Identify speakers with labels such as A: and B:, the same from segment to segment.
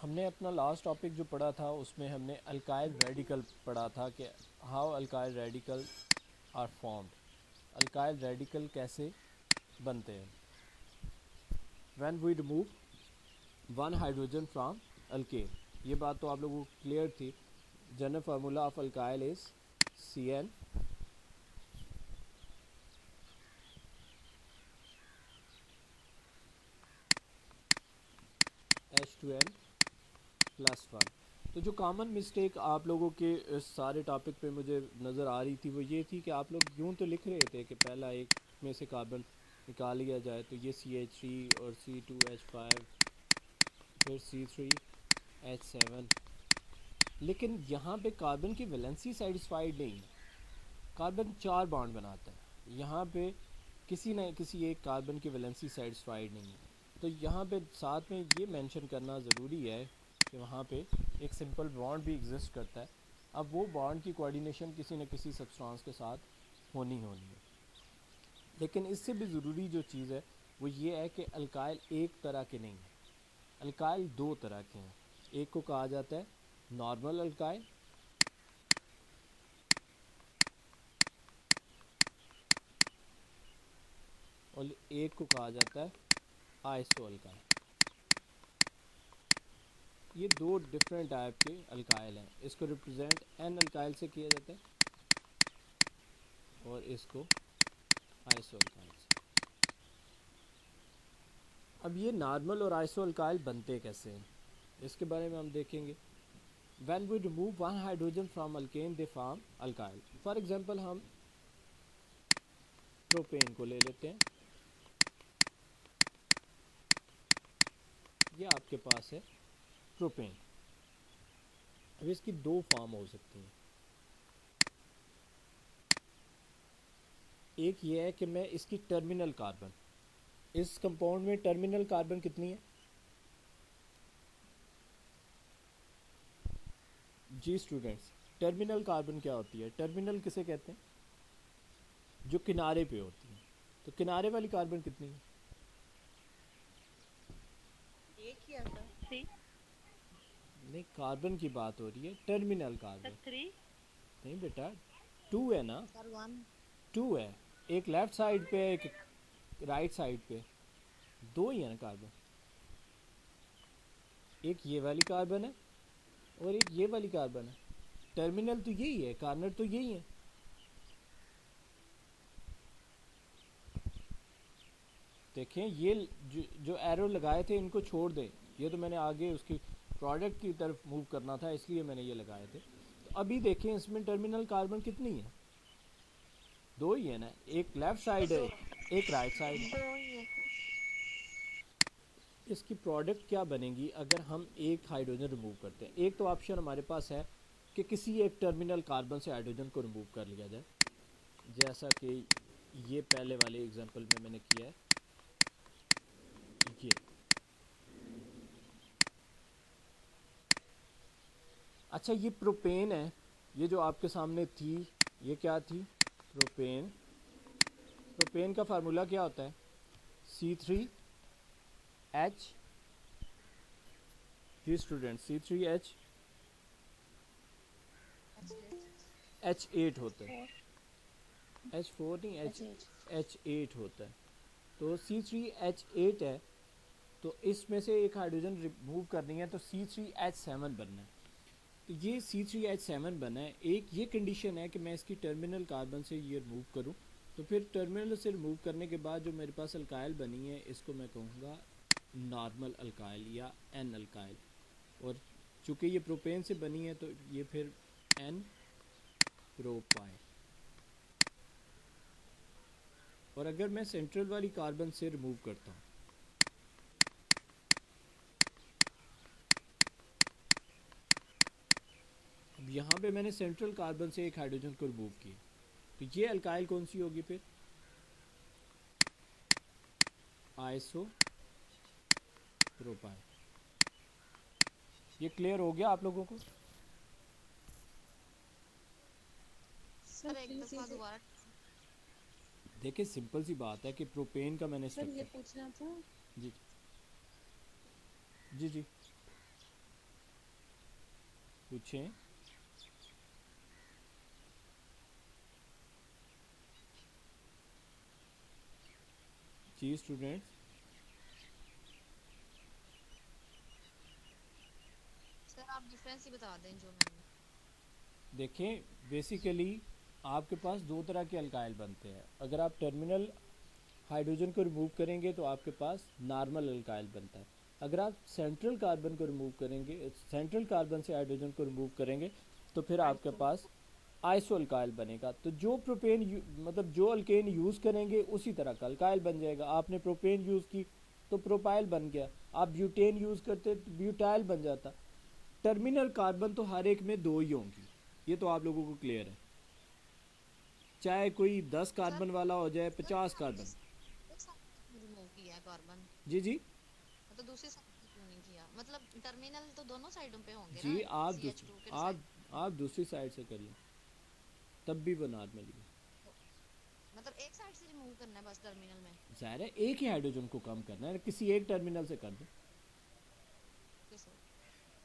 A: हमने अपना last topic जो पढ़ा था उसमें हमने अल्काइल रेडिकल पढ़ा था कि how alkyl radical are formed, alkyl radical कैसे बनते हैं when we remove one hydrogen from alkane. ये बात तो आप लोगों को क्लियर थी। General formula of alkyl is CN H2N plus one. तो जो कॉमन मिस्टेक आप लोगों के इस सारे टॉपिक पे मुझे नज़र आ रही थी वो ये थी कि आप लोग यूँ तो लिख रहे थे कि पहला एक में से कार्बन निकाल लिया जाए तो ये CH3 और C2H5 फिर C3H7, लेकिन यहाँ पे कार्बन की वैलेंसी सेटिस्फाइड नहीं है। कार्बन 4 बॉन्ड बनाता है, यहाँ पे किसी न किसी एक कार्बन की वैलेंसी सेटिस्फाइड नहीं है। तो यहाँ पे साथ में ये मेंशन करना ज़रूरी है कि वहाँ पे एक सिंपल बॉन्ड भी एग्जिस्ट करता है। अब वो बॉन्ड की कोऑर्डिनेशन किसी न किसी सब्सटेंस के साथ होनी है। लेकिन इससे भी ज़रूरी जो चीज़ है वो ये है कि अल्काइल एक तरह के नहीं हैं, अल्काइल दो तरह के हैं। एक को कहा जाता है नॉर्मल अल्काइल और एक को कहा जाता है आइसो अल्काइल। ये दो डिफरेंट टाइप के अल्काइल हैं। इसको रिप्रेजेंट एन अल्काइल से किया जाता है और इसको आइसो अल्काइल से। अब ये नॉर्मल और आइसो अल्काइल बनते कैसे हैं इसके बारे में हम देखेंगे। When we remove one hydrogen from alkane they form alkyl. For example हम प्रोपेन को ले लेते हैं, ये आपके पास है प्रोपेन। अब इसकी दो फॉर्म हो सकती हैं। एक ये है कि मैं इसकी टर्मिनल कार्बन, इस कंपाउंड में टर्मिनल कार्बन कितनी है जी स्टूडेंट्स? टर्मिनल कार्बन क्या होती है? टर्मिनल किसे कहते हैं? जो किनारे पे होती है। तो किनारे वाली कार्बन कितनी है?
B: एक ही है सर। थ्री।
A: नहीं, कार्बन की बात हो रही है, टर्मिनल
B: सर
A: कार्बन।
B: थ्री।
A: नहीं बेटा, टू है ना,
B: सर वन।
A: टू है। एक लेफ्ट साइड पे एक राइट साइड पे, दो ही है ना कार्बन। एक ये वाली कार्बन है और एक ये वाली कार्बन है। टर्मिनल तो यही है, कार्नर तो यही है। देखें ये जो एरो लगाए थे इनको छोड़ दें, ये तो मैंने आगे उसकी प्रोडक्ट की तरफ मूव करना था इसलिए मैंने ये लगाए थे। तो अभी देखें इसमें टर्मिनल कार्बन कितनी है? दो ही है ना, एक लेफ्ट
B: सर
A: साइड है
B: दो।
A: एक राइट साइड है।
B: दो ही है सर।
A: इसकी प्रोडक्ट क्या बनेगी अगर हम एक हाइड्रोजन रिमूव करते हैं? एक तो ऑप्शन हमारे पास है कि किसी एक टर्मिनल कार्बन से हाइड्रोजन को रिमूव कर लिया जाए, जैसा कि ये पहले वाले एग्जांपल में मैंने किया है। ये अच्छा, ये प्रोपेन है, ये जो आपके सामने थी ये क्या थी? प्रोपेन। प्रोपेन का फार्मूला क्या होता है? C3H, जी student, C3H
B: H H.
A: H8 होता है।
B: फोर।
A: H4 नहीं,
B: एच एच।
A: H8 होता है। तो C3H8 है, तो इसमें से एक हाइड्रोजन रिमूव करनी है तो C3H7 बनना है। तो ये C3H7 बना है। एक ये कंडीशन है कि मैं इसकी टर्मिनल कार्बन से ये रिमूव करूँ, तो फिर टर्मिनल से रिमूव करने के बाद जो मेरे पास अल्काइल बनी है इसको मैं कहूँगा नॉर्मल अल्काइल या एन अल्काइल। और चूँकि ये प्रोपेन से बनी है तो ये फिर एन प्रोपाइल। और अगर मैं सेंट्रल वाली कार्बन से रिमूव करता हूँ, अब यहाँ पे मैंने सेंट्रल कार्बन से एक हाइड्रोजन को रिमूव किया, तो ये अल्काइल कौन सी होगी फिर? Iso propyl. ये क्लियर हो गया आप लोगों को?
B: सर एक दफा दोबारा।
A: देखिए सिंपल सी बात है कि प्रोपेन का मैंने
C: सर ये
A: स्ट्रक्चर।
C: पूछना था।
A: जी जी जी। पूछें। जी स्टूडेंट्स।
B: सर आप डिफरेंस ही बता दें जो मैंने।
A: देखें, बेसिकली आपके पास दो तरह के अल्काइल बनते हैं। अगर आप टर्मिनल हाइड्रोजन को रिमूव करेंगे तो आपके पास नॉर्मल अल्काइल बनता है। अगर आप सेंट्रल कार्बन को रिमूव करेंगे, सेंट्रल कार्बन से हाइड्रोजन को रिमूव करेंगे, तो फिर आपके पास आइसो अल्काइल बनेगा। तो जो प्रोपेन मतलब जो अल्केन यूज़ करेंगे उसी तरह का अल्काइल बन जाएगा। आपने प्रोपेन यूज़ की तो प्रोपाइल बन गया, आप ब्यूटेन यूज़ करते तो ब्यूटाइल बन जाता। टर्मिनल कार्बन तो हर एक में दो ही होंगी, ये तो आप लोगों को क्लियर है, चाहे कोई 10
B: सर
A: कार्बन वाला हो जाए,
B: सर
A: 50
B: आपने
A: कार्बन।
B: एक साइड रिमूव किया है कार्बन,
A: जी जी।
B: मतलब दूसरी साइड पे क्यों नहीं किया? मतलब टर्मिनल तो दोनों साइडों पे होंगे
A: जी
B: ना,
A: आप
B: सी एच
A: दूसरी
B: टू के
A: आप
B: साइड।
A: आप दूसरी साइड से करिए, तब भी वो नॉर्मल ही है।
B: मतलब एक साइड से रिमूव करना है बस टर्मिनल में।
A: ज़ाहिर है एक ही हाइड्रोजन को कम करना है, किसी एक टर्मिनल से कर दो,
B: ओके सर।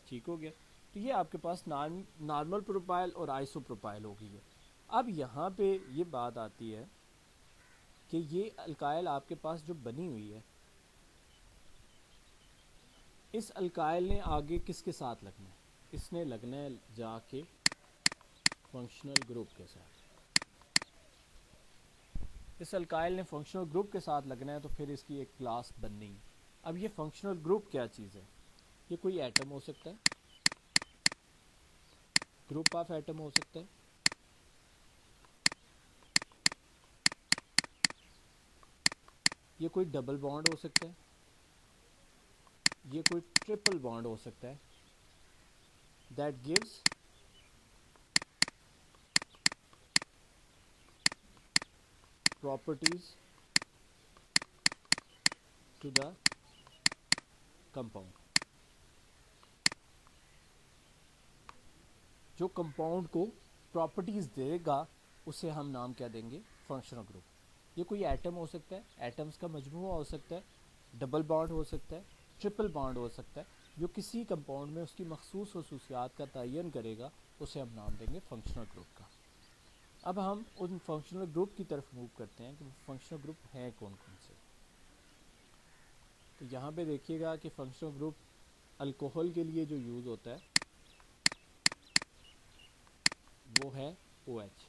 A: ठीक हो गया। तो ये आपके पास नॉर्मल प्रोपाइल और आइसो प्रोपाइल हो गई है। अब यहाँ पे ये बात आती है कि ये अल्काइल आपके पास जो बनी हुई है, इस अल्काइल ने आगे किसके साथ लगना है? इसने लगना है जाके फंक्शनल ग्रुप के साथ। इस अल्काइल ने फंक्शनल ग्रुप के साथ लगना है, तो फिर इसकी एक क्लास बननी है। अब ये फंक्शनल ग्रुप क्या चीज़ है? ये कोई एटम हो सकता है, ग्रुप ऑफ एटम हो सकता है, ये कोई डबल बॉन्ड हो सकता है, ये कोई ट्रिपल बॉन्ड हो सकता है, that gives properties to the compound. जो कंपाउंड को प्रॉपर्टीज देगा उसे हम नाम क्या देंगे? Functional group. ये कोई एटम हो सकता है, एटम्स का मजमूआ हो सकता है, डबल बॉन्ड हो सकता है, ट्रिपल बॉन्ड हो सकता है, जो किसी कंपाउंड में उसकी मखसूस खसूसियात का तयन करेगा, उसे हम नाम देंगे फंक्शनल ग्रुप का। अब हम उन फंक्शनल ग्रुप की तरफ मूव करते हैं कि वो फंक्शनल ग्रुप हैं कौन कौन से। तो यहाँ पे देखिएगा कि फंक्शनल ग्रुप अल्कोहल के लिए जो यूज़ होता है वो है OH।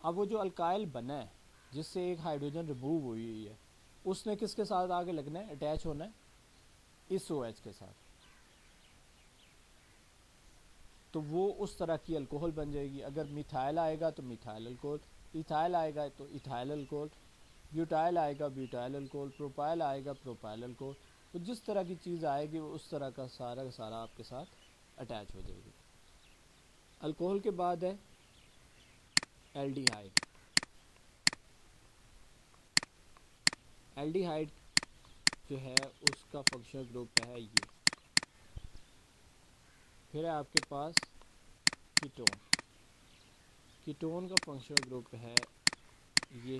A: अब वो जो अल्काइल बना है जिससे एक हाइड्रोजन रिमूव हुई है, उसने किसके साथ आगे लगना है, अटैच होना है? इस OH के साथ। तो वो उस तरह की अल्कोहल बन जाएगी। अगर मिथाइल आएगा तो मिथाइल अल्कोहल, इथाइल आएगा तो इथाइल अल्कोहल, ब्यूटाइल आएगा ब्यूटाइल अल्कोहल, प्रोपाइल आएगा प्रोपाइल अल्कोहल। तो जिस तरह की चीज़ आएगी वो उस तरह का सारा आपके साथ अटैच हो जाएगी। अल्कोहल के बाद है एल्डिहाइड। एल्डिहाइड जो है उसका फंक्शनल ग्रुप है ये। फिर है आपके पास कीटोन। कीटोन का फंक्शनल ग्रुप है ये।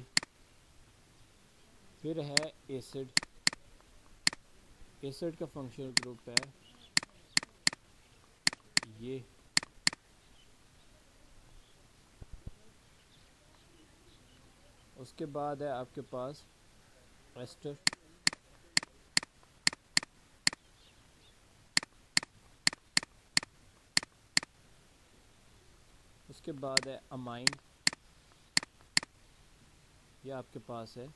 A: फिर है एसिड। एसिड का फंक्शनल ग्रुप है ये। उसके बाद है आपके पास एस्टर। उसके बाद है अमाइन, ये आपके पास है।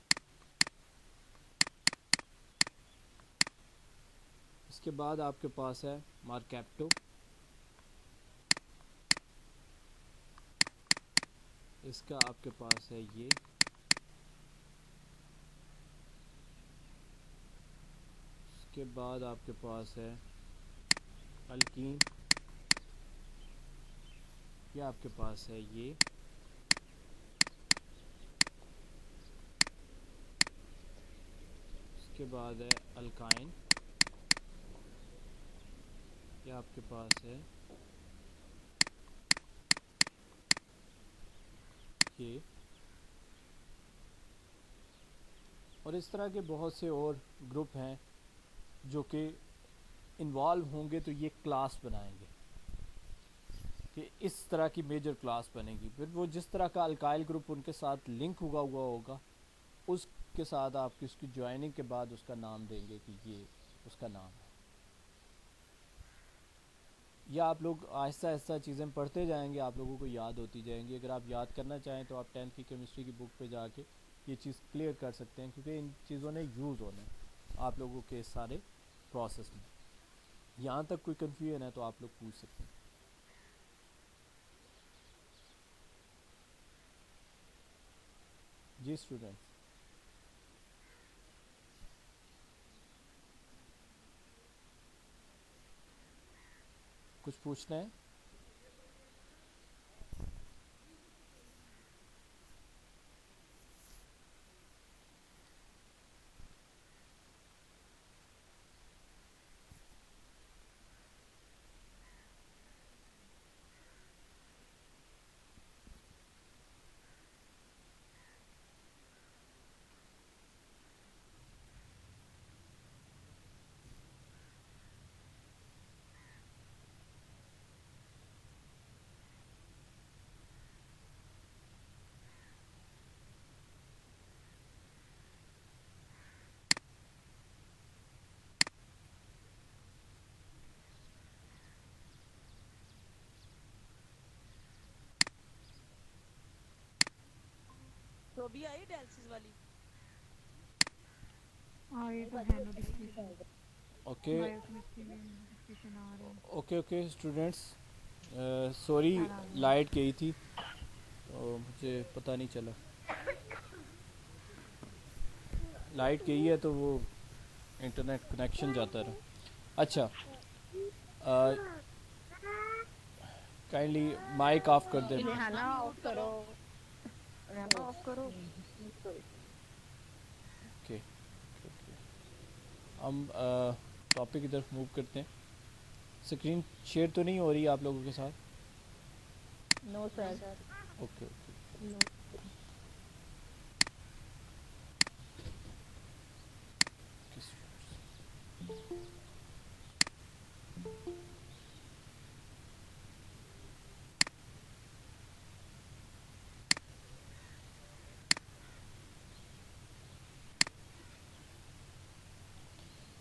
A: इसके बाद आपके पास है मार्केप्टो। इसका आपके पास है ये। इसके बाद आपके पास है अल्कीन, ये आपके पास है ये। इसके बाद है अल्काइन, ये आपके पास है ये। और इस तरह के बहुत से और ग्रुप हैं जो कि इन्वॉल्व होंगे तो ये क्लास बनाएंगे कि इस तरह की मेजर क्लास बनेगी। फिर वो जिस तरह का अल्काइल ग्रुप उनके साथ लिंक हुआ हुआ होगा उसके साथ आप उसकी ज्वाइनिंग के बाद उसका नाम देंगे कि ये उसका नाम है। या आप लोग आहिस्ता आहिस्ता चीज़ें पढ़ते जाएंगे, आप लोगों को याद होती जाएंगी। अगर आप याद करना चाहें तो आप 10th की केमिस्ट्री की बुक पे जाके ये चीज़ क्लियर कर सकते हैं, क्योंकि इन चीज़ों ने यूज़ होना है आप लोगों के सारे प्रोसेस में। यहाँ तक कोई कन्फ्यूजन है तो आप लोग पूछ सकते हैं। जी स्टूडेंट्स, कुछ पूछना है?
C: तो अभी आई डायलिसिस वाली।
D: हाँ ये तो है नोटिफिकेशन,
A: ओके
D: बायोकेमिस्ट्री में नोटिफिकेशन आ रहे हैं।
A: ओके ओके स्टूडेंट्स, सॉरी
D: आराम है।
A: लाइट गई थी तो मुझे पता नहीं चला। लाइट गई है तो वो इंटरनेट कनेक्शन जाता रहा। अच्छा, काइंडली माइक ऑफ कर दे।
D: रिहाना ऑफ करो, रिहाना ऑफ करो।
A: ओके, हम टॉपिक की तरफ मूव करते हैं। स्क्रीन शेयर तो नहीं हो रही आप लोगों के साथ?
D: No sir.
A: Okay okay.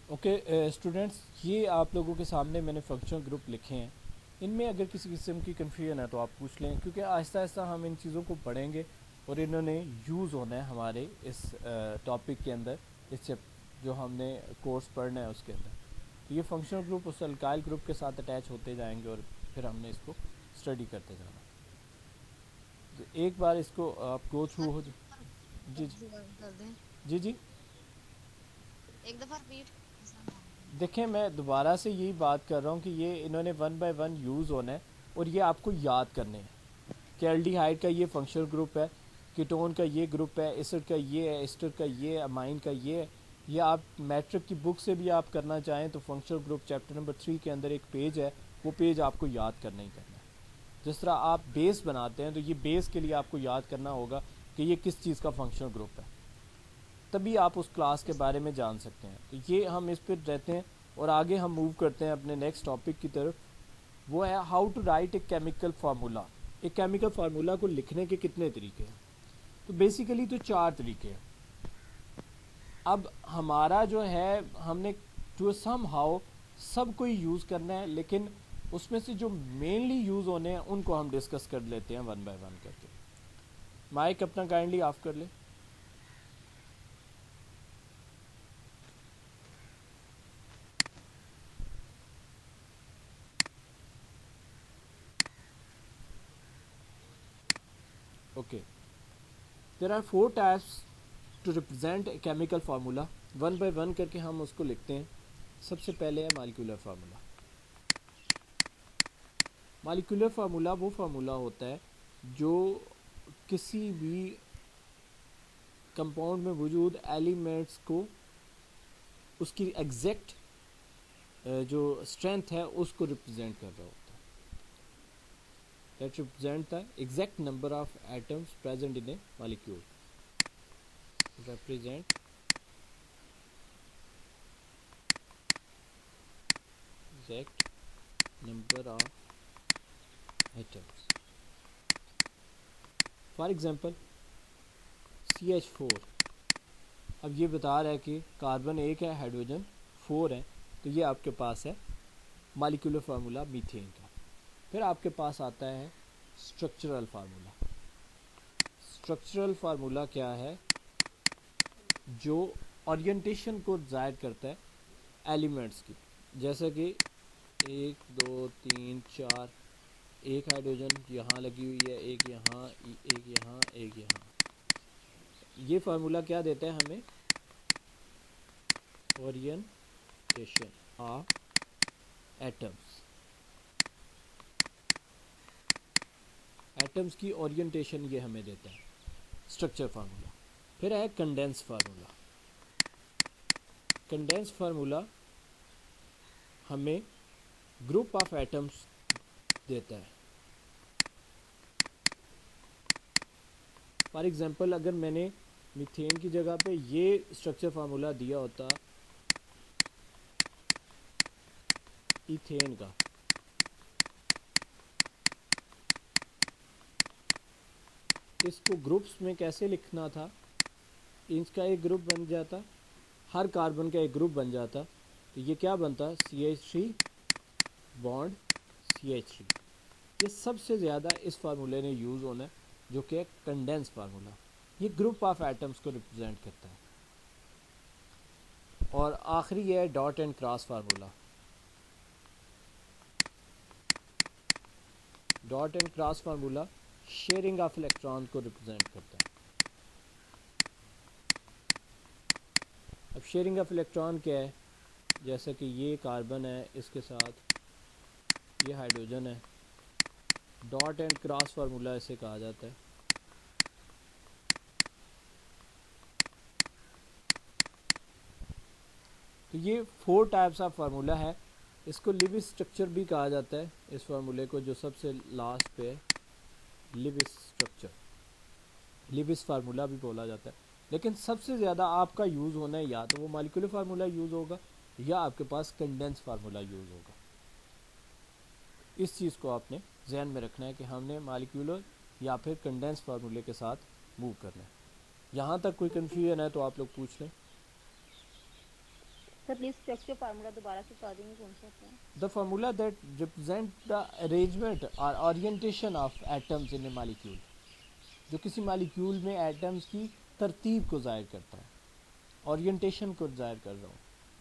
A: Okay students, ये आप लोगों के सामने मैंने फंक्शनल ग्रुप लिखे हैं। इनमें अगर किसी किस्म की कन्फ्यूजन है तो आप पूछ लें, क्योंकि आहिस्ता आहिस्ता हम इन चीज़ों को पढ़ेंगे और इन्होंने यूज़ होना है हमारे इस टॉपिक के अंदर, इस जो हमने कोर्स पढ़ना है उसके अंदर। तो ये फंक्शनल ग्रुप उस अल्काइल ग्रुप के साथ अटैच होते जाएंगे और फिर हमने इसको स्टडी करते जाना। तो एक बार इसको आप गो थ्रू हो। जी जी
B: कर दें।
A: जी जी।
B: एक दफा रिपीट।
A: देखें, मैं दोबारा से यही बात कर रहा हूँ कि ये इन्होंने वन बाय वन यूज़ होना है और ये आपको याद करने हैं कि एल्डिहाइड का ये फंक्शनल ग्रुप है, कीटोन का ये ग्रुप है, एसिड का ये है, एस्टर का ये है, अमाइन का ये है। ये आप मैट्रिक की बुक से भी आप करना चाहें तो फंक्शनल ग्रुप चैप्टर नंबर 3 के अंदर एक पेज है, वो पेज आपको याद करना ही करना है। जिस तरह आप बेस बनाते हैं तो ये बेस के लिए आपको याद करना होगा कि ये किस चीज़ का फंक्शनल ग्रुप है, तभी आप उस क्लास के बारे में जान सकते हैं। तो ये हम इस पर रहते हैं और आगे हम मूव करते हैं अपने नेक्स्ट टॉपिक की तरफ। वो है how to write a chemical formula. एक केमिकल फार्मूला को लिखने के कितने तरीके हैं? तो बेसिकली तो 4 तरीके हैं। अब हमारा जो है, हमने टू सम हाउ सब कोई यूज़ करना है, लेकिन उसमें से जो मेनली यूज़ होने हैं उनको हम डिस्कस कर लेते हैं वन बाय वन करके। माइक अपना काइंडली ऑफ कर ले। Okay, there are 4 types to represent a chemical formula. One by one करके हम उसको लिखते हैं। सबसे पहले है मालिक्यूलर फार्मूला। मालिक्यूलर फार्मूला वो फार्मूला होता है जो किसी भी कंपाउंड में मौजूद एलिमेंट्स को उसकी एग्जैक्ट जो स्ट्रेंथ है उसको रिप्रेजेंट कर रहा होता है। That represent the exact number of atoms present in A molecule. represent exact number of atoms. For example CH4, अब ये बता रहा है कि कार्बन 1 है, हाइड्रोजन 4 है, तो ये आपके पास है मॉलिक्यूलर फार्मूला मीथेन का। फिर आपके पास आता है स्ट्रक्चरल फार्मूला। स्ट्रक्चरल फार्मूला क्या है? जो ओरिएंटेशन को जाहिर करता है एलिमेंट्स की, जैसे कि 1 2 3 4, एक हाइड्रोजन यहाँ लगी हुई है, एक यहाँ, एक यहाँ, एक यहाँ। ये फार्मूला क्या देता है हमें? Orientation of atoms. एटम्स की ओरिएंटेशन ये हमें देता है स्ट्रक्चर फार्मूला। फिर है कंडेंस फार्मूला। कंडेंस फार्मूला हमें ग्रुप ऑफ एटम्स देता है। फॉर एग्जांपल अगर मैंने मीथेन की जगह पे ये स्ट्रक्चर फार्मूला दिया होता इथेन का, इसको ग्रुप्स में कैसे लिखना था? इसका एक ग्रुप बन जाता, हर कार्बन का एक ग्रुप बन जाता, तो ये क्या बनता? CH3 bond CH3। ये सबसे ज़्यादा इस फार्मूले ने यूज़ होना है, जो कि है कंडेंस फार्मूला। ये ग्रुप ऑफ एटम्स को रिप्रेजेंट करता है। और आखिरी है dot and cross formula. Dot and cross formula sharing of electron को रिप्रेजेंट करता है। अब शेयरिंग ऑफ इलेक्ट्रॉन क्या है? जैसे कि ये कार्बन है, इसके साथ ये हाइड्रोजन है। डॉट एंड क्रॉस फार्मूला इसे कहा जाता है। तो ये 4 टाइप्स ऑफ फार्मूला है। इसको लिविस स्ट्रक्चर भी कहा जाता है, इस फार्मूले को जो सबसे लास्ट पे है, लिविस स्ट्रक्चर, लिविस फार्मूला भी बोला जाता है। लेकिन सबसे ज़्यादा आपका यूज़ होना है या तो वो मॉलिक्यूलर फार्मूला यूज़ होगा या आपके पास कंडेंस फार्मूला यूज़ होगा। इस चीज़ को आपने जहन में रखना है कि हमने मॉलिक्यूलर या फिर कंडेंस फार्मूले के साथ मूव करना है। यहाँ तक कोई कन्फ्यूजन है तो आप लोग पूछ लें।
D: सर प्लीज स्ट्रक्चर फार्मूला दोबारा से बता देंगे कौन सा होता है?
A: The formula that represent the arrangement or orientation of atoms in a molecule, जो किसी मालिक्यूल में एटम्स की तरतीब को जाहिर करता है, ओरिएंटेशन को जाहिर कर रहा हूँ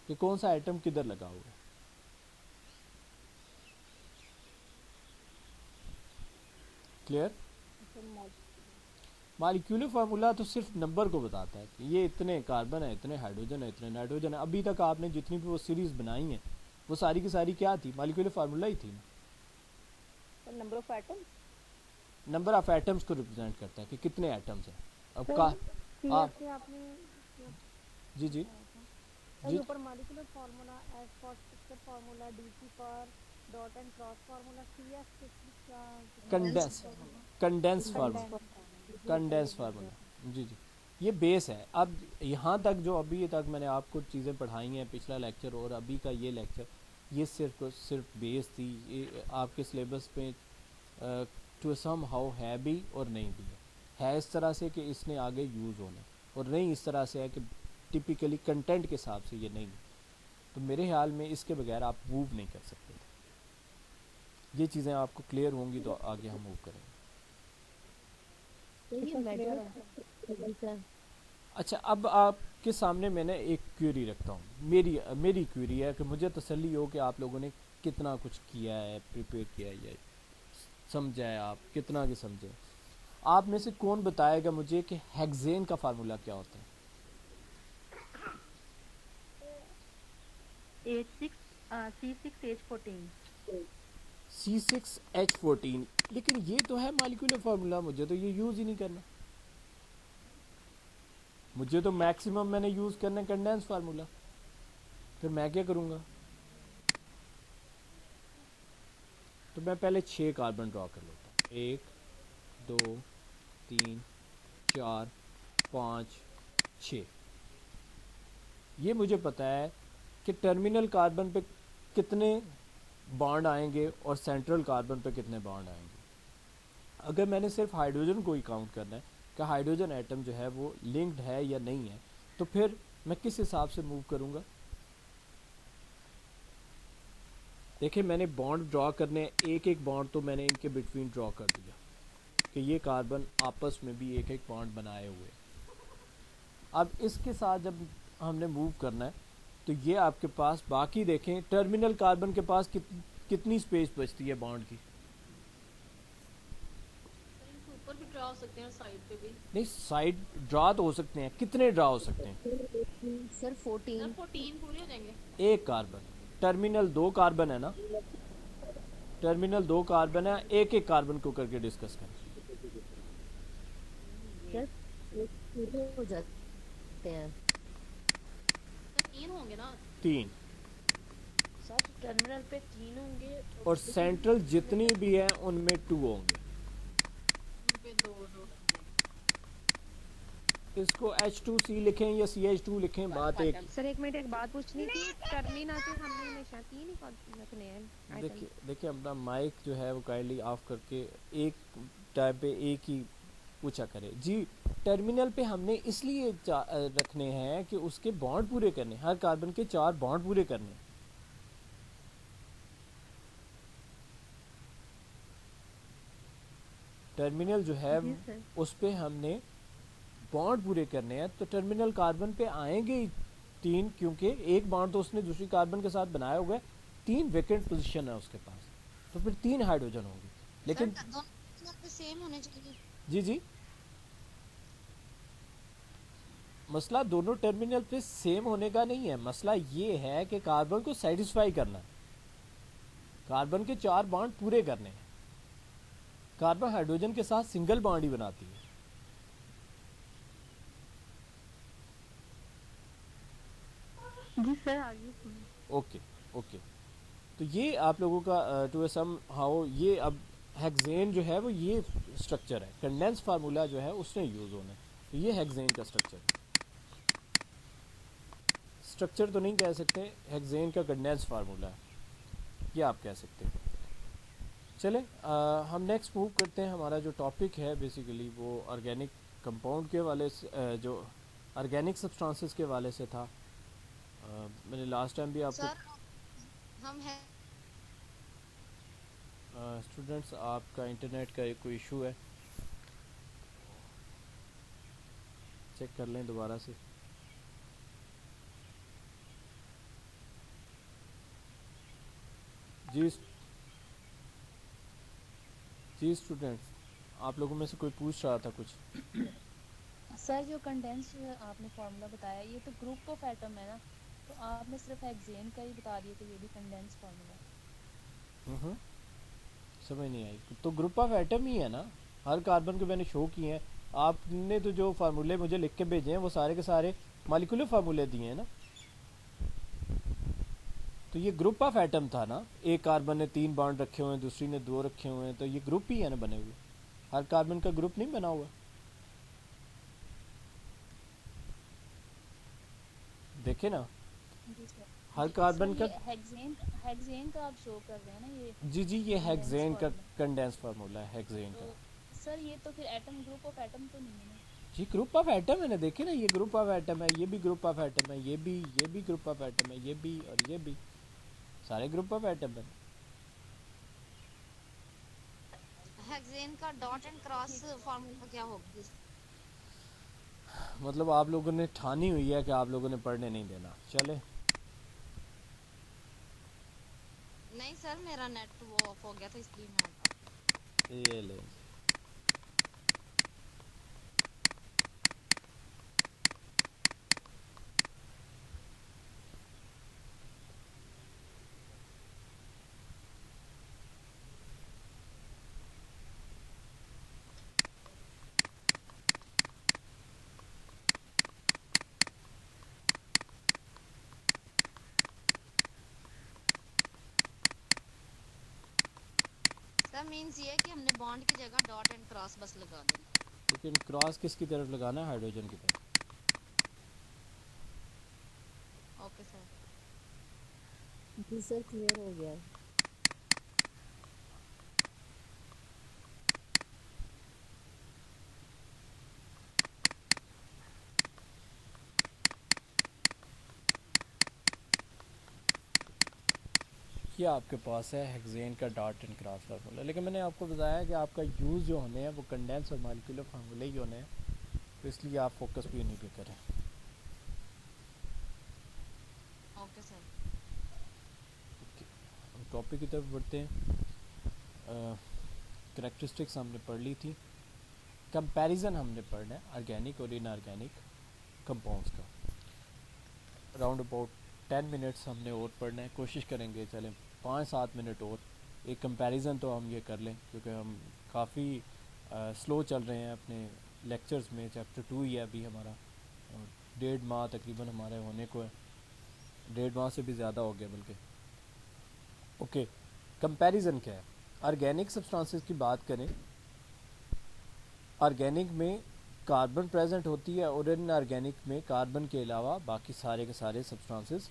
A: कि कौन सा एटम किधर लगा हुआ है। क्लियर? मालिक्यूलर फार्मूला तो सिर्फ नंबर को बताता है कि ये इतने कार्बन है, इतने हाइड्रोजन है, इतने नाइट्रोजन है। अभी तक आपने जितनी भी वो सीरीज बनाई है वो सारी की सारी क्या थी? मालिक्यूलर फार्मूला ही थी ना।
D: Number of atoms,
A: number of atoms को रिप्रेजेंट करता है कि कितने एटम्स हैं। अब
E: सर
A: का आप
E: से आपने
A: जी जी
E: सर
A: जी
E: ऊपर molecular formula, S for structure formula, DC for dot and cross formula, CS क्या
A: condense condense formula, condense formula जी जी, ये बेस है। अब यहाँ तक जो अभी तक मैंने आपको चीज़ें पढ़ाई हैं, पिछला लेक्चर और अभी का ये लेक्चर, ये सिर्फ बेस थी। ये आपके सिलेबस पे टू सम हाउ है भी और नहीं भी है इस तरह से कि इसने आगे यूज़ होना है, और नहीं इस तरह से है कि टिपिकली कंटेंट के हिसाब से ये नहीं है। तो मेरे ख्याल में इसके बगैर आप मूव नहीं कर सकते थे। ये चीज़ें आपको क्लियर होंगी तो आगे हम मूव करेंगे। अच्छा, अब आपके सामने मैंने एक क्वेरी रखता हूँ। मेरी क्वेरी है कि मुझे तसल्ली हो कि आप लोगों ने कितना कुछ किया है, प्रिपेयर किया है या समझा है, आप कितना के समझे। आप में से कौन बताएगा मुझे कि हेक्सेन का फार्मूला क्या होता है? C6H14। लेकिन ये तो है मॉलिक्यूलर फार्मूला, मुझे तो ये यूज़ ही नहीं करना। मुझे तो मैक्सिमम मैंने यूज़ करना है कंडेंस फार्मूला। फिर मैं क्या करूँगा? तो मैं पहले 6 कार्बन ड्रॉ कर लेता हूँ। 1 2 3 4 5 6। ये मुझे पता है कि टर्मिनल कार्बन पे कितने बॉन्ड आएंगे और सेंट्रल कार्बन पे कितने बॉन्ड आएंगे। अगर मैंने सिर्फ हाइड्रोजन को ही काउंट करना है कि हाइड्रोजन एटम जो है वो लिंक्ड है या नहीं है, तो फिर मैं किस हिसाब से मूव करूँगा। देखिए मैंने बॉन्ड ड्रॉ करने, एक एक बॉन्ड तो मैंने इनके बिटवीन ड्रॉ कर दिया कि ये कार्बन आपस में भी एक एक बॉन्ड बनाए हुए। अब इसके साथ जब हमने मूव करना है तो ये आपके पास बाकी देखें टर्मिनल कार्बन के पास कितनी स्पेस बचती है बॉन्ड की।
C: इनके ऊपर भी ड्रा हो सकते हैं और साइड पे भी।
A: नहीं, साइड ड्रा तो हो सकते हैं, कितने ड्रा हो सकते हैं।
D: सर 14।
C: सर 14 पूरे हो जाएंगे।
A: एक कार्बन, टर्मिनल 2 कार्बन है ना, टर्मिनल 2 कार्बन है, एक एक कार्बन को करके डिस्कस करें।
D: पूरे हो जाते हैं।
C: सर 3 होंगे ना।
A: 3
C: सर टर्मिनल पे 3 होंगे
A: और सेंट्रल जितनी भी है उनमें 2 होंगे।
C: उन पे 2
A: इसको H2C लिखें या CH2 लिखें, बात एक।
F: सर एक मिनट, एक बात पूछनी थी। टर्मिनल पे हमने हमेशा 3 ही रखने हैं आइटम।
A: देखिए अपना माइक जो है वो काइंडली ऑफ करके एक टाइम पे एक ही पूछा करें जी। टर्मिनल पे हमने इसलिए रखने हैं कि उसके बॉन्ड पूरे करने, हर कार्बन के 4 बॉन्ड पूरे करने। टर्मिनल जो है उस पे हमने बॉन्ड पूरे करने हैं, तो टर्मिनल कार्बन पे आएंगे ही 3, क्योंकि एक बॉन्ड तो उसने दूसरी कार्बन के साथ बनाया हुआ है, 3 वेकेंट पोजीशन है उसके पास, तो फिर 3 हाइड्रोजन होंगे। लेकिन
B: सर दोनों पे सेम होने चाहिए।
A: जी मसला दोनों टर्मिनल पे सेम होने का नहीं है, मसला ये है कि कार्बन को सेटिस्फाई करना है, कार्बन के 4 बॉन्ड पूरे करने हैं। कार्बन हाइड्रोजन के साथ सिंगल बॉन्ड ही बनाती है।
F: जी सर आगे।
A: ओके तो ये आप लोगों का टू सम हाउ ये अब हेक्सेन जो है वो ये स्ट्रक्चर है, कंडेंस फार्मूला जो है उसने यूज होना है, तो ये हेक्सेन का स्ट्रक्चर तो नहीं कह सकते, हेक्सेन का कंडेंस फार्मूला है ये आप कह सकते हैं। चले हम नेक्स्ट मूव करते हैं। हमारा जो टॉपिक है बेसिकली वो ऑर्गेनिक कंपाउंड के वाले से, जो ऑर्गेनिक सब्सटेंसेस के वाले से था। मैंने लास्ट टाइम भी आपको
B: सर हम है
A: स्टूडेंट्स आपका इंटरनेट का कोई इशू है, चेक कर लें दोबारा से। जी स्टूडेंट्स, आप लोगों में से कोई पूछ रहा था कुछ।
G: सर जो कंडेंस आपने फार्मूला बताया ये तो ग्रुप ऑफ एटम है ना, तो आपने सिर्फ हेक्सेन का ही बता दिया, तो ये भी कंडेंस फार्मूला।
A: समझ नहीं आई, तो ग्रुप ऑफ एटम ही है ना, हर कार्बन को मैंने शो किए हैं। आपने तो जो फार्मूले मुझे लिख के भेजे हैं वो सारे के सारे मॉलिक्यूलर फार्मूले दिए हैं ना, तो ये ग्रुप ऑफ एटम था ना। एक कार्बन ने 3 बॉन्ड रखे हुए हैं, दूसरी ने 2 रखे हुए हैं, तो ये ग्रुप ही है ना बने हुए, हर कार्बन का ग्रुप नहीं बना हुआ। देखे ना हर कार्बन का
G: हेक्सेन का आप शो कर रहे हैं ना ये।
A: जी ये हेक्सेन का कंडेंस फार्मूला है हेक्सेन का।
G: सर ये तो फिर एटम ग्रुप ऑफ एटम तो नहीं है ना।
A: जी ग्रुप ऑफ एटम है ना, देखे ना ये ग्रुप ऑफ एटम है, ये भी ग्रुप ऑफ एटम है, ये भी ग्रुप ऑफ एटम है, ये भी और ये भी, सारे ग्रुप ऑफ एटम है।
B: हेक्सेन का डॉट एंड क्रॉस फार्मूला क्या होगा।
A: मतलब आप लोगों ने ठानी हुई है कि आप लोगों ने पढ़ने नहीं देना। चले
B: नहीं सर मेरा नेट वो ऑफ हो गया था इसलिए मैं
A: ये ले
B: सर मींस ये कि हमने बॉन्ड की जगह डॉट एंड क्रॉस बस लगा देना।
A: लेकिन क्रॉस किसकी तरफ लगाना है, हाइड्रोजन की तरफ।
B: Okay sir.
D: जी सर क्लियर हो गया।
A: ये आपके पास है हेक्सेन का डॉट एंड क्रॉस फार्मूला, लेकिन मैंने आपको बताया कि आपका यूज़ जो होने हैं वो कंडेंस और मॉलिक्यूलर फार्मूले ही होने हैं, तो इसलिए आप फोकस भी इन्हीं पे करें।
B: Okay sir.
A: हम टॉपिक की तरफ बढ़ते हैं। करैक्टरिस्टिक्स हमने पढ़ ली थी, कंपैरिजन हमने पढ़ना है ऑर्गेनिक और इनऑर्गेनिक कंपाउंड्स का। अराउंड अबाउट 10 मिनट्स हमने और पढ़ना है, कोशिश करेंगे चलें 5-7 मिनट और एक कंपैरिजन तो हम ये कर लें, क्योंकि हम काफ़ी स्लो चल रहे हैं अपने लेक्चर्स में। चैप्टर 2 ही है अभी हमारा, और 1.5 माह तकरीबन हमारे होने को है, 1.5 माह से भी ज़्यादा हो गया बल्कि। ओके, कंपैरिजन क्या है? ऑर्गेनिक सब्सटेंसेस की बात करें, ऑर्गेनिक में कार्बन प्रेजेंट होती है और इनऑर्गेनिक में कार्बन के अलावा बाकी सारे के सारे सब्सटेंसेस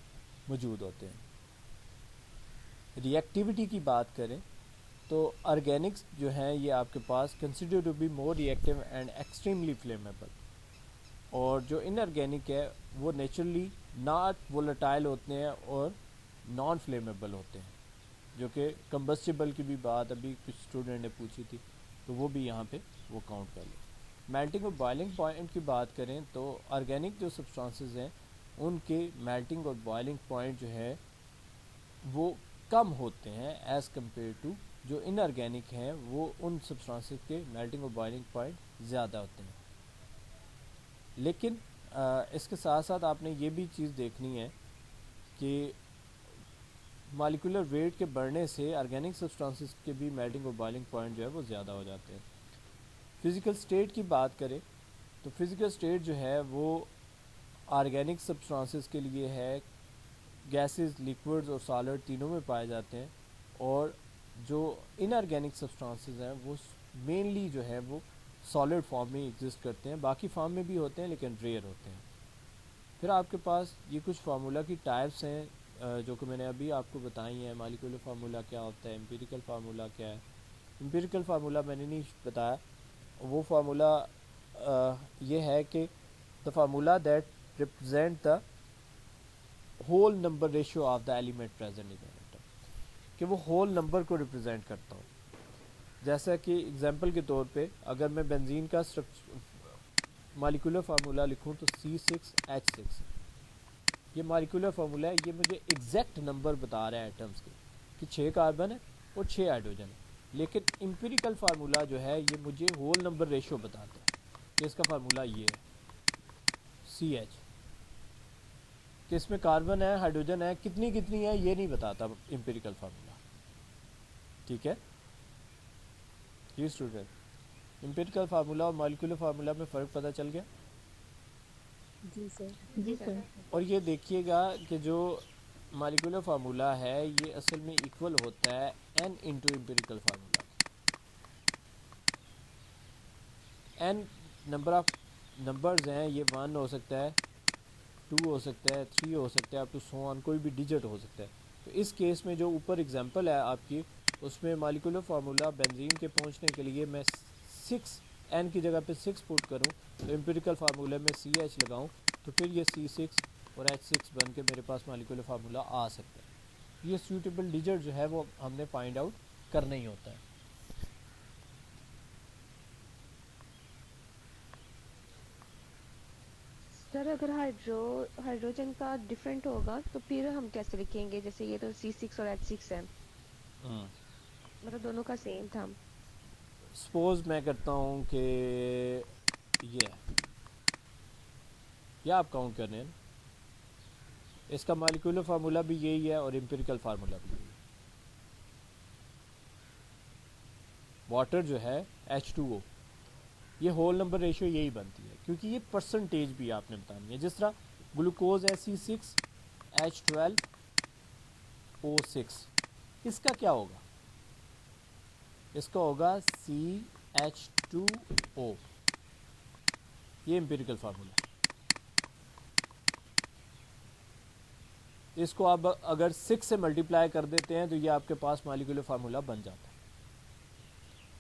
A: मौजूद होते हैं। रिएक्टिविटी की बात करें तो ऑर्गेनिक्स जो हैं ये आपके पास consider to be more reactive and extremely flammable, और जो इनऑर्गेनिक है वो नेचुरली नॉट वोलेटाइल होते हैं और नॉन फ्लेमेबल होते हैं, जो कि कंबस्टिबल की भी बात अभी कुछ स्टूडेंट ने पूछी थी, तो वो भी यहाँ पे वो काउंट कर लें। मेल्टिंग और बॉइलिंग पॉइंट की बात करें तो ऑर्गेनिक जो सब्सटेंसेस हैं उनके मेल्टिंग और बॉइलिंग पॉइंट जो है वो कम होते हैं एज़ कम्पेयर टू जो इनऑर्गेनिक हैं, वो उन सब्सटेंसेस के मेल्टिंग और बॉइलिंग पॉइंट ज़्यादा होते हैं। लेकिन इसके साथ साथ आपने ये भी चीज़ देखनी है कि मॉलिक्यूलर वेट के बढ़ने से ऑर्गेनिक सब्सटेंसेस के भी मेल्टिंग और बॉइलिंग पॉइंट जो है वो ज़्यादा हो जाते हैं। फ़िज़िकल स्टेट की बात करें तो फिज़िकल स्टेट जो है वो ऑर्गेनिक सब्सटेंसेस के लिए है गैसेस, लिक्विड्स और सॉलिड तीनों में पाए जाते हैं, और जो इनऑर्गेनिक सब्सटेंसेस हैं वो मेनली जो है वो सॉलिड फॉर्म में एग्जिस्ट करते हैं, बाकी फॉर्म में भी होते हैं लेकिन रेयर होते हैं। फिर आपके पास ये कुछ फार्मूला की टाइप्स हैं जो कि मैंने अभी आपको बताई हैं। मॉलिक्यूलर फार्मूला क्या होता है, एम्पिरिकल फार्मूला क्या है। एम्पिरिकल फार्मूला मैंने नहीं बताया, वो फार्मूला ये है कि the formula that represent the whole number ratio of the element present in the atom, कि वो होल नंबर को रिप्रेजेंट करता हो। जैसा कि एग्जांपल के तौर पे अगर मैं बेंजीन का मॉलिक्यूलर फार्मूला लिखूं तो C6H6, ये मॉलिक्यूलर फार्मूला है, ये मुझे एग्जैक्ट नंबर बता रहा है एटम्स के कि 6 कार्बन है और 6 हाइड्रोजन है। लेकिन एम्पिरिकल फार्मूला जो है ये मुझे होल नंबर रेशियो बताता है कि इसका फार्मूला ये है CH, कि इसमें कार्बन है, हाइड्रोजन है, कितनी कितनी है ये नहीं बताता एम्पिरिकल फार्मूला। ठीक है जी स्टूडेंट, एम्पिरिकल फार्मूला और मॉलिक्यूलर फार्मूला में फ़र्क पता चल गया।
D: जी सर।
C: जी सर।
A: और ये देखिएगा कि जो मॉलिक्यूलर फार्मूला है ये असल में इक्वल होता है n into empirical formula. n number of numbers हैं, ये 1 हो सकता है, 2 हो सकता है, 3 हो सकता है, अप टू सो ऑन, कोई भी डिजिट हो सकता है। तो इस केस में जो ऊपर एग्जांपल है आपकी, उसमें मॉलिक्यूलर फार्मूला बेंजीन के पहुंचने के लिए मैं 6 n की जगह पे 6 पुट करूं, तो एम्पिरिकल फार्मूले में CH लगाऊं, तो फिर ये C6 और H6 बन के मेरे पास मॉलिक्यूलर फार्मूला आ सकता है। ये सूटेबल डिजिट जो है वो हमने फाइंड आउट करना ही होता है।
F: सर अगर हाइड्रोजन का डिफरेंट होगा तो फिर हम कैसे लिखेंगे? जैसे ये तो C6 और H6 है, मतलब दोनों का सेम था।
A: सपोज मैं करता हूँ कि ये आप काउंट कर रहे हैं, इसका मॉलिक्यूलर फार्मूला भी यही है और एम्पिरिकल फार्मूला भी यही है। वाटर जो है H2O, ये होल नंबर रेशियो यही बनती है, क्योंकि ये परसेंटेज भी आपने बतानी है। जिस तरह ग्लूकोज है C6H12O6, इसका क्या होगा? इसका होगा CH2O, ये एम्पिरिकल फार्मूला। इसको आप अगर 6 से मल्टीप्लाई कर देते हैं तो ये आपके पास मॉलिक्यूलर फार्मूला बन जाता है।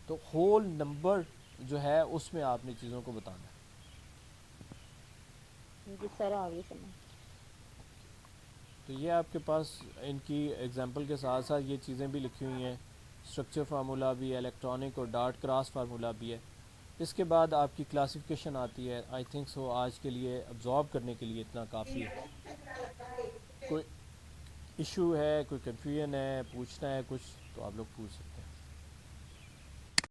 A: तो होल नंबर जो है उसमें आपने चीज़ों को बताना है।
C: जी सर, आगे समझ।
A: तो ये आपके पास इनकी एग्जांपल के साथ साथ ये चीज़ें भी लिखी हुई हैं, स्ट्रक्चर फार्मूला भी है, इलेक्ट्रॉनिक और डार्ट क्रॉस फार्मूला भी है। इसके बाद आपकी क्लासिफिकेशन आती है। आई थिंक सो आज के लिए अब्जॉर्ब करने के लिए इतना काफ़ी है। कोई इशू है, कोई कन्फ्यूजन है, पूछना है कुछ, तो आप लोग पूछ सकते हैं।